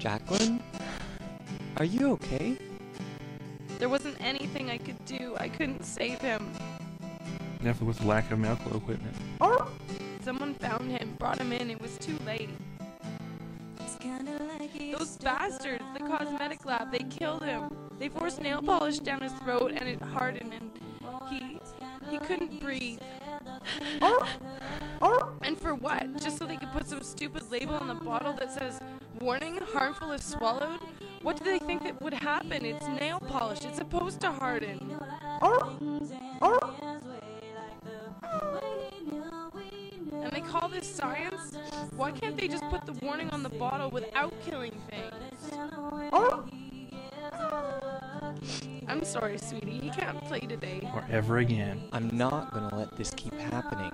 Jacqueline? Are you okay? There wasn't anything I could do. I couldn't save him. Definitely with the lack of medical equipment. Someone found him, brought him in. It was too late. Those bastards, the cosmetic lab, they killed him. They forced nail polish down his throat and it hardened and he couldn't breathe. And for what? Just so they could put some stupid label on the bottle that says, "Warning, harmful if swallowed"? What do they think that would happen? It's nail polish. It's supposed to harden. And they call this science? Why can't they just put the warning on the bottle without killing things? I'm sorry, sweetie. He can't play today. Or ever again. I'm not gonna let this keep happening.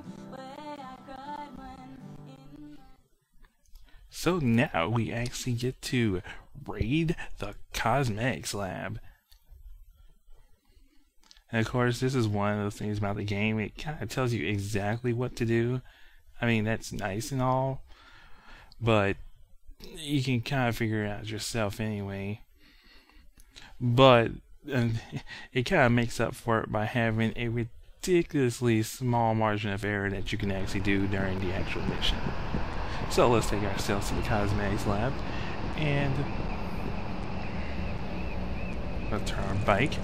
So now we actually get to raid the cosmetics lab. And of course, this is one of those things about the game. It kind of tells you exactly what to do. I mean, that's nice and all, but you can kind of figure it out yourself anyway. But it kind of makes up for it by having a ridiculously small margin of error that you can actually do during the actual mission. So let's take ourselves to the cosmetics lab and let's turn our bike.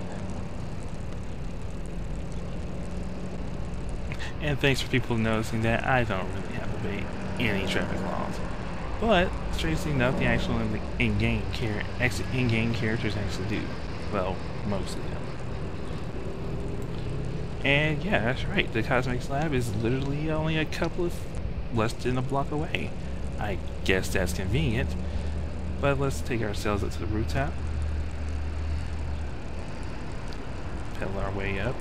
And thanks for people noticing that I don't really have to obey any traffic laws. But, strangely enough, the actual in-game characters actually do. Well, most of them. And yeah, that's right. The Cosmetics Lab is literally only a couple of less than a block away. I guess that's convenient. But let's take ourselves up to the rooftop. Pedal our way up.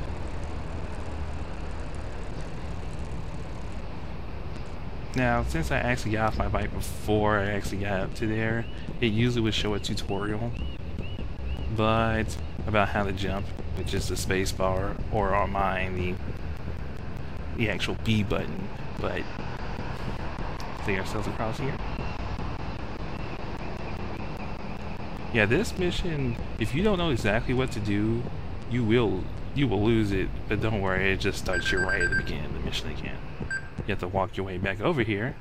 Now, since I actually got off my bike before I actually got up to there, it usually would show a tutorial, but about how to jump with just the space bar, or on mine, the actual B button. But take ourselves across here. Yeah, this mission, if you don't know exactly what to do, you will lose it, but don't worry, it just starts you right at the beginning of the mission again. You have to walk your way back over here.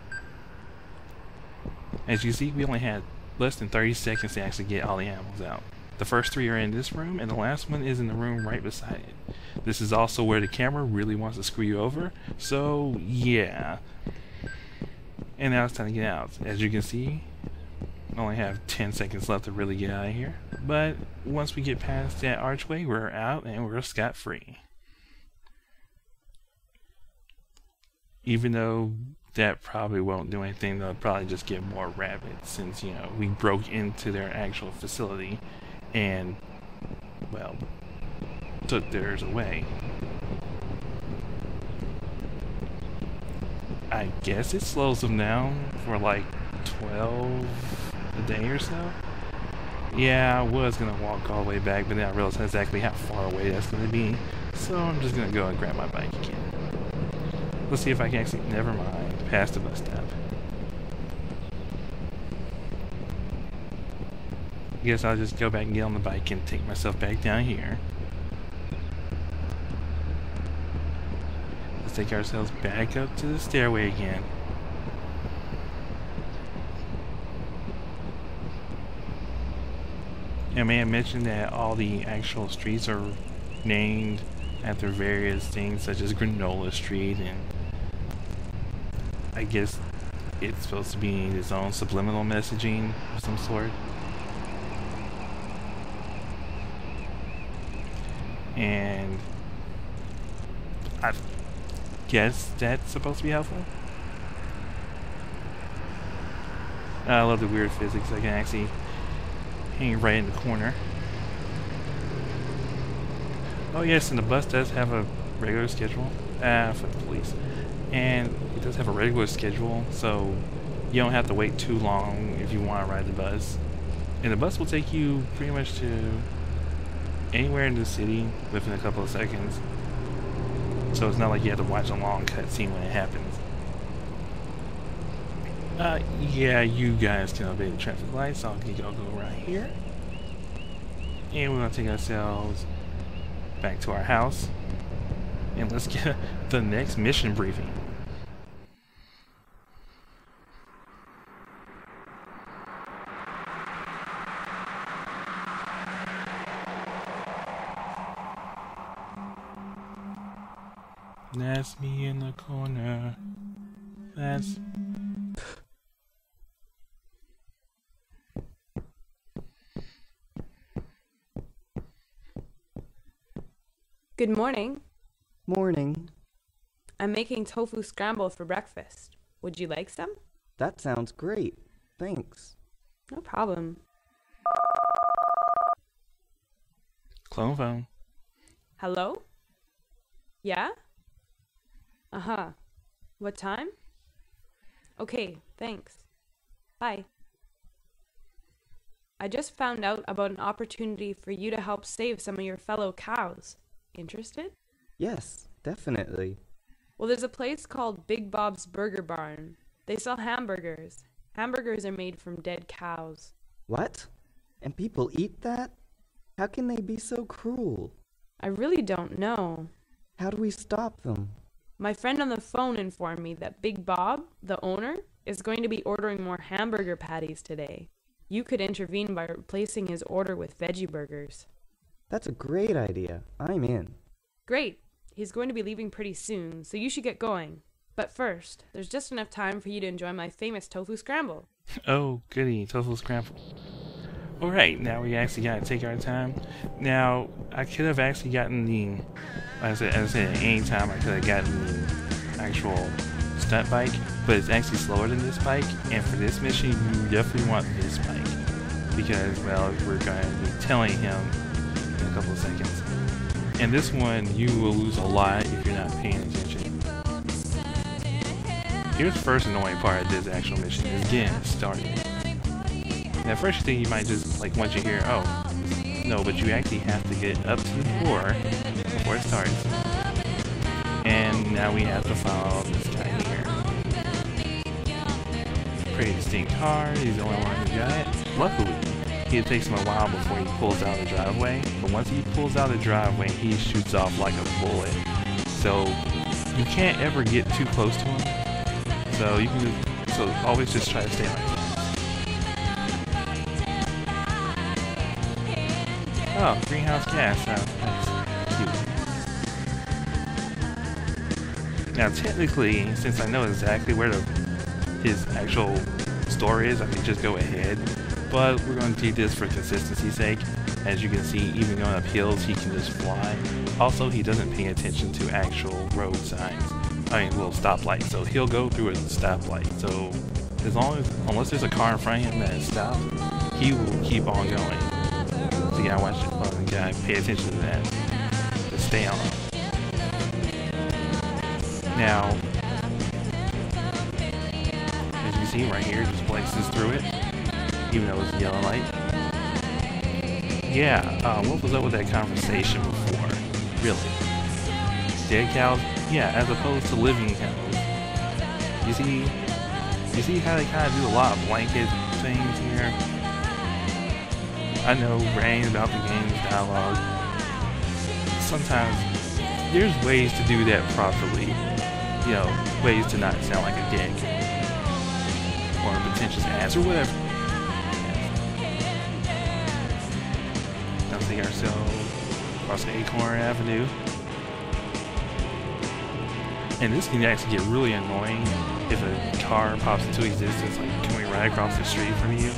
As you see, we only had less than 30 seconds to actually get all the animals out. The first 3 are in this room, and the last one is in the room right beside it. This is also where the camera really wants to screw you over, so yeah. And now it's time to get out. As you can see, I only have 10 seconds left to really get out of here. But once we get past that archway, we're out and we're scot-free. Even though that probably won't do anything, they'll probably just get more rabbits since, you know, we broke into their actual facility and, well, took theirs away. I guess it slows them down for like 12 a day or so. Yeah, I was going to walk all the way back, but then I realized exactly how far away that's going to be. So I'm just going to go and grab my bike again. Let's see if I can actually, never mind, past the bus stop. I guess I'll just go back and get on the bike and take myself back down here. Let's take ourselves back up to the stairway again. I may have mentioned that all the actual streets are named after various things such as Granola Street, and I guess it's supposed to be its own subliminal messaging of some sort. And I guess that's supposed to be helpful. I love the weird physics. I can actually hang right in the corner. Oh yes, and the bus does have a regular schedule for the police. And it does have a regular schedule, so you don't have to wait too long if you want to ride the bus. And the bus will take you pretty much to anywhere in the city within a couple of seconds. So it's not like you have to watch a long cutscene when it happens. Yeah, you guys can obey the traffic lights, so I'll go right here. And we're gonna take ourselves back to our house. And let's get the next mission briefing. That's me in the corner. That's... Good morning. Morning. I'm making tofu scramble for breakfast. Would you like some? That sounds great. Thanks. No problem. Clone phone. Hello? Yeah? Uh-huh. What time? Okay, thanks. Bye. I just found out about an opportunity for you to help save some of your fellow cows. Interested? Yes, definitely. Well, there's a place called Big Bob's Burger Barn. They sell hamburgers. Hamburgers are made from dead cows. What? And people eat that? How can they be so cruel? I really don't know. How do we stop them? My friend on the phone informed me that Big Bob, the owner, is going to be ordering more hamburger patties today. You could intervene by replacing his order with veggie burgers. That's a great idea. I'm in. Great. He's going to be leaving pretty soon, so you should get going. But first, there's just enough time for you to enjoy my famous tofu scramble. Oh, goody, tofu scramble. Alright, now we actually gotta take our time. Now, I could have actually gotten the, as I said, at any time I could have gotten the actual stunt bike, but it's actually slower than this bike, and for this mission, you definitely want this bike. Because, well, we're going to be telling him in a couple of seconds. And this one, you will lose a lot if you're not paying attention. Here's the first annoying part of this actual mission, is getting it started. Now first you think you might just, like, once you hear, oh, no, but you actually have to get up to the door before it starts. And now we have to follow this guy here. Pretty distinct car, he's the only one who got it. Luckily, it takes him a while before he pulls out of the driveway, but once he pulls out of the driveway, he shoots off like a bullet. So, you can't ever get too close to him. So you can so always just try to stay like oh, greenhouse gas. Nice. Cute. Now technically, since I know exactly where his actual store is, I can just go ahead. But we're going to do this for consistency's sake. As you can see, even going up hills, he can just fly. Also, he doesn't pay attention to actual road signs. I mean, well, stoplight. So he'll go through a stoplight. So unless there's a car in front of him that is stopped, he will keep on going. So you gotta watch it. Well, you gotta pay attention to that. Just stay on. Now, as you see right here, it just blazes through it, even though it's a yellow light. Yeah, what was up with that conversation before? Really? Dead cows? Yeah, as opposed to living cows. You see how they kind of do a lot of blanket things here? I know, brain about the game's dialogue. Sometimes there's ways to do that properly. You know, ways to not sound like a dick. Or a pretentious ass, or whatever. Now take ourselves across Acorn Avenue. And this can actually get really annoying if a car pops into existence, like coming right across the street from you.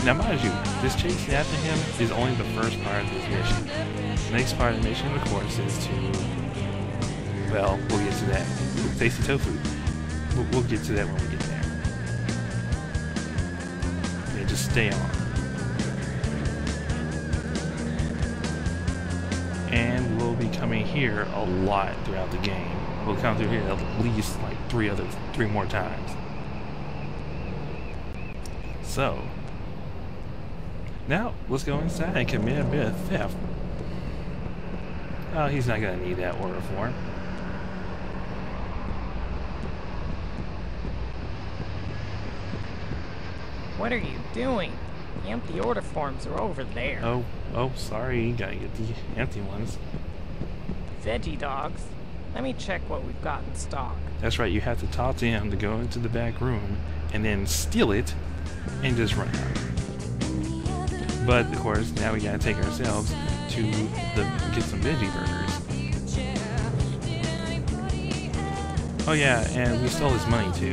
Now mind you, this chasing after him is only the first part of this mission. The next part of the mission, of course, is to, well, we'll get to that. Tasty tofu. We'll get to that when we get there. Yeah, just stay on. And we'll be coming here a lot throughout the game. We'll come through here at least like three more times. So, now let's go inside and commit a bit of theft. Oh, he's not gonna need that order form. What are you doing? The empty order forms are over there. Oh, sorry. You gotta get the empty ones. Veggie dogs. Let me check what we've got in stock. That's right. You have to talk to him to go into the back room and then steal it and just run out. But of course, now we gotta take ourselves to get some veggie burgers. Oh yeah, and we stole his money too.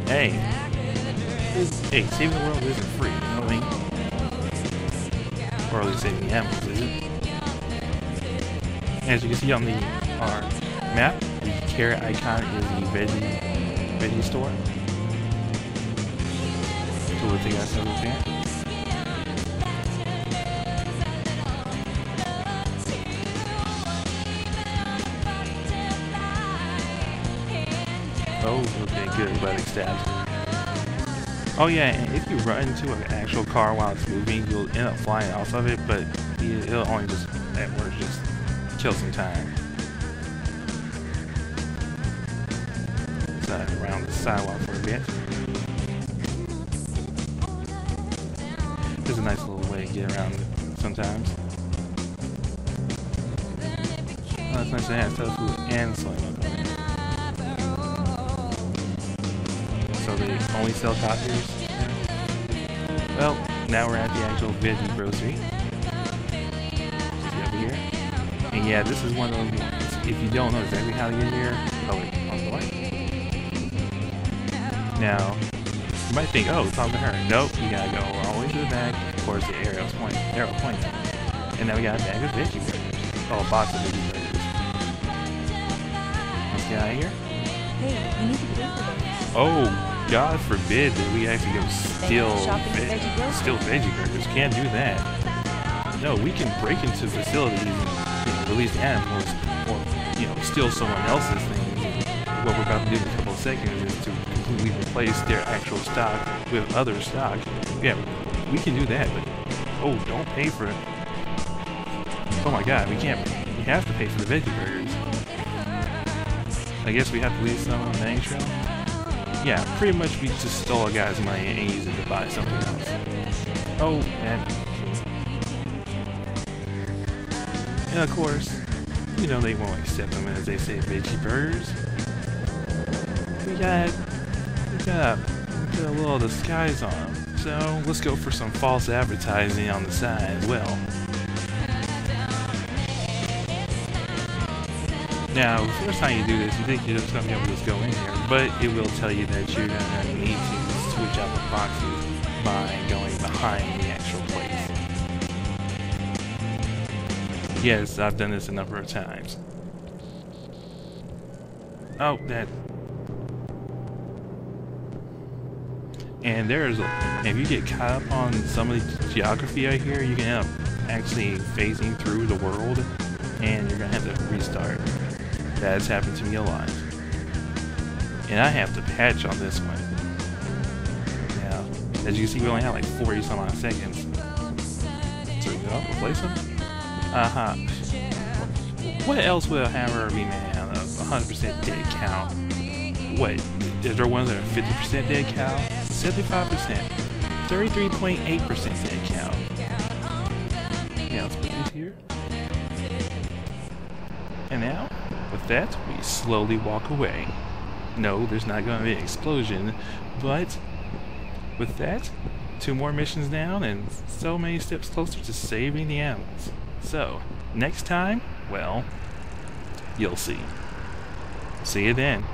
Hey, saving the world isn't free, you know what I mean? Or at least saving the animals, is it? As you can see on our map, the carrot icon is the veggie store. So we'll take ourselves there. Oh, okay, good. Buddy stabs. Oh yeah, and if you run into an actual car while it's moving, you'll end up flying off of it, but it'll only just, at worst, just kill some time. So around the sidewalk for a bit. It's a nice little way to get around sometimes. Oh, it's nice to have tofu and soy milk on it. So they only sell copies? Well, now we're at the actual veggie grocery. See over here? And yeah, this is one of those ones. If you don't know exactly how to get here, oh wait, on the right. Now, you might think, oh, it's on her. Nope, you gotta go all the way to the back. Of course, the arrow points. And now we got a bag of veggie burgers. Oh, a box of veggie burgers. Let's get out of here. Hey, we need to pay for those. Oh, God forbid that we actually go steal veggie burgers. Can't do that. No, we can break into facilities and release animals, or steal someone else's things. What we're about to do in a couple of seconds is to completely replace their actual stock with other stock. Yeah, we can do that, but oh, don't pay for it. Oh my God, we can't. We have to pay for the veggie burgers. I guess we have to leave some on the egg trail. Yeah, pretty much we just stole a guy's money and used it to buy something else. Oh, and of course, they won't accept them as they say veggie burgers. We got a little disguise on them, so let's go for some false advertising on the side as well. Now, the first time you do this, you think you're just going to be able to just go in here, but it will tell you that you're going to need to switch out the boxes by going behind the actual place. Yes, I've done this a number of times. Oh, that. And if you get caught up on some of the geography out here, you can end up actually phasing through the world, and you're going to have to restart. That has happened to me a lot. And I have to patch on this one. Now, as you can see, we only have like 40 some odd seconds. So, replace them? Uh-huh. What else will a hammer be made out of? 100% dead cow. What? Is there ones that are 50% dead cow? 75%. 33.8% dead cow. Yeah, let's put these here. And now, with that, we slowly walk away. No, there's not going to be an explosion, but with that, 2 more missions down and so many steps closer to saving the animals. So, next time, well, you'll see. See you then.